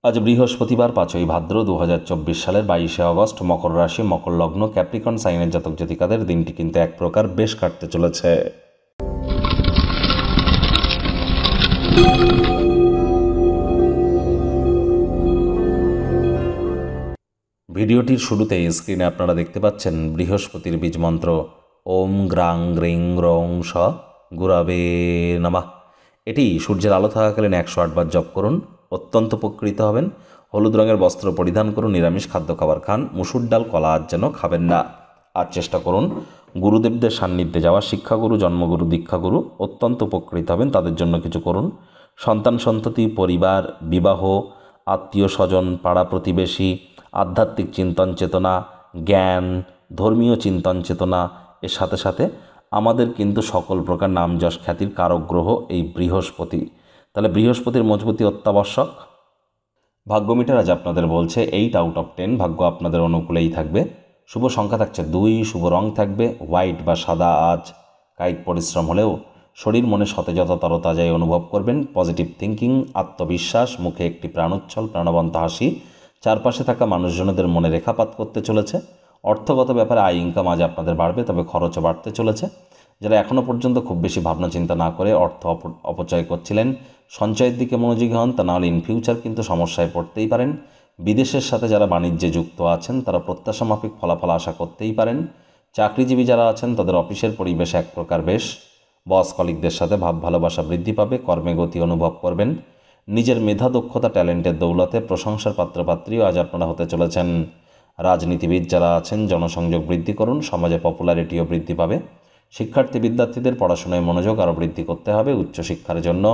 আজ বৃহস্পতিবার 5ই ভাদ্র 2024 সালের 22শে অগস্ট, মকর রাশি, মকর লগ্ন, ক্যাপ্রিকন সাইনের জাতক জাতিকাদের দিনটি কিন্তু এক প্রকার বেশ কাটতে চলেছে। ভিডিওটির শুরুতে স্ক্রিনে আপনারা দেখতে পাচ্ছেন বৃহস্পতির বীজ মন্ত্র ওম গ্রাং গ্রিং রং স গুরাবে নমঃ। এটি সূর্যের আলো থাকাকালীন 108 বার জপ করুন, অত্যন্ত উপকৃত হবেন। হলুদ রঙের বস্ত্র পরিধান করুন, নিরামিষ খাদ্য খাবার খান, মুসুর ডাল কলা আজ যেন খাবেন না। আর চেষ্টা করুন গুরুদেবদের সান্নিধ্যে যাওয়া, শিক্ষাগুরু, জন্মগুরু, দীক্ষাগুরু অত্যন্ত উপকৃত হবেন, তাদের জন্য কিছু করুন। সন্তান সন্ততি, পরিবার, বিবাহ, আত্মীয় স্বজন, পাড়া প্রতিবেশী, আধ্যাত্মিক চিন্তন চেতনা, জ্ঞান, ধর্মীয় চিন্তন চেতনা, এর সাথে সাথে আমাদের কিন্তু সকল প্রকার নাম যশ খ্যাতির কারক গ্রহ এই বৃহস্পতি। তাহলে বৃহস্পতির মজবুতি অত্যাবশ্যক। ভাগ্য মিটার আজ আপনাদের বলছে 8 আউট অফ 10, ভাগ্য আপনাদের অনুকূলেই থাকবে। শুভ সংখ্যা থাকছে 2, শুভ রং থাকবে হোয়াইট বা সাদা। আজ কায়িক পরিশ্রম হলেও শরীর মনে সতেজতা তরতাজাই অনুভব করবেন। পজিটিভ থিঙ্কিং, আত্মবিশ্বাস, মুখে একটি প্রাণোচ্ছল প্রাণবন্ত হাসি চারপাশে থাকা মানুষজনদের মনে রেখাপাত করতে চলেছে। অর্থগত ব্যাপারে আয় ইনকাম আজ আপনাদের বাড়বে, তবে খরচও বাড়তে চলেছে। যারা এখনও পর্যন্ত খুব বেশি ভাবনা চিন্তা না করে অর্থ অপচয় করছিলেন, সঞ্চয়ের দিকে মনোযোগী হন, তা নাহলে ইন ফিউচার কিন্তু সমস্যায় পড়তেই পারেন। বিদেশের সাথে যারা বাণিজ্যে যুক্ত আছেন তারা প্রত্যাশা মাফিক ফলাফল আশা করতেই পারেন। চাকরিজীবী যারা আছেন তাদের অফিসের পরিবেশ এক প্রকার বেশ। বস কলিগদের সাথে ভাব ভালোবাসা বৃদ্ধি পাবে, কর্মে গতি অনুভব করবেন। নিজের মেধা, দক্ষতা, ট্যালেন্টের দৌলতে প্রশংসার পাত্রপাত্রীও আজ আপনারা হতে চলেছেন। রাজনীতিবিদ যারা আছেন জনসংযোগ বৃদ্ধি করুন, সমাজে পপুলারিটিও বৃদ্ধি পাবে। শিক্ষার্থী বিদ্যার্থীদের পড়াশোনায় মনোযোগ আরও বৃদ্ধি করতে হবে উচ্চশিক্ষার জন্য।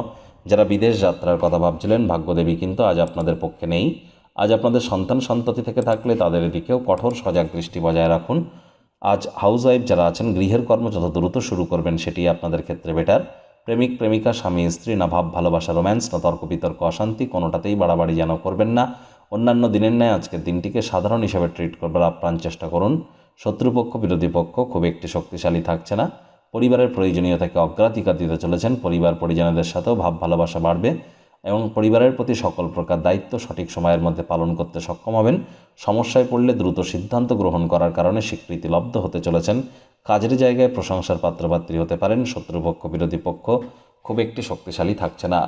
যারা বিদেশ যাত্রার কথা ভাবছিলেন, ভাগ্যদেবী কিন্তু আজ আপনাদের পক্ষে নেই। আজ আপনাদের সন্তান সন্ততি থেকে থাকলে তাদের দিকেও কঠোর সজাগ দৃষ্টি বজায় রাখুন। আজ হাউসওয়াইফ যারা আছেন গৃহের কর্ম যত দ্রুত শুরু করবেন সেটি আপনাদের ক্ষেত্রে বেটার। প্রেমিক প্রেমিকা, স্বামী স্ত্রী, না ভাব ভালোবাসা রোম্যান্স, না তর্ক বিতর্ক অশান্তি, কোনোটাতেই বাড়াবাড়ি যেন করবেন না। অন্যান্য দিনের ন্যায় আজকের দিনটিকে সাধারণ হিসেবে ট্রিট করবার আপ্রাণ চেষ্টা করুন। শত্রুপক্ষ, বিরোধী পক্ষ খুব একটি শক্তিশালী থাকছে না। পরিবারের প্রয়োজনীয়তাকে অগ্রাধিকার দিতে চলেছেন। পরিবার পরিজনদের সাথেও ভাব ভালোবাসা বাড়বে এবং পরিবারের প্রতি সকল প্রকার দায়িত্ব সঠিক সময়ের মধ্যে পালন করতে সক্ষম হবেন। সমস্যায় পড়লে দ্রুত সিদ্ধান্ত গ্রহণ করার কারণে স্বীকৃতিলব্ধ হতে চলেছেন। কাজের জায়গায় প্রশংসার পাত্রপাত্রী হতে পারেন। শত্রুপক্ষ, বিরোধী পক্ষ খুব একটি শক্তিশালী থাকছে না।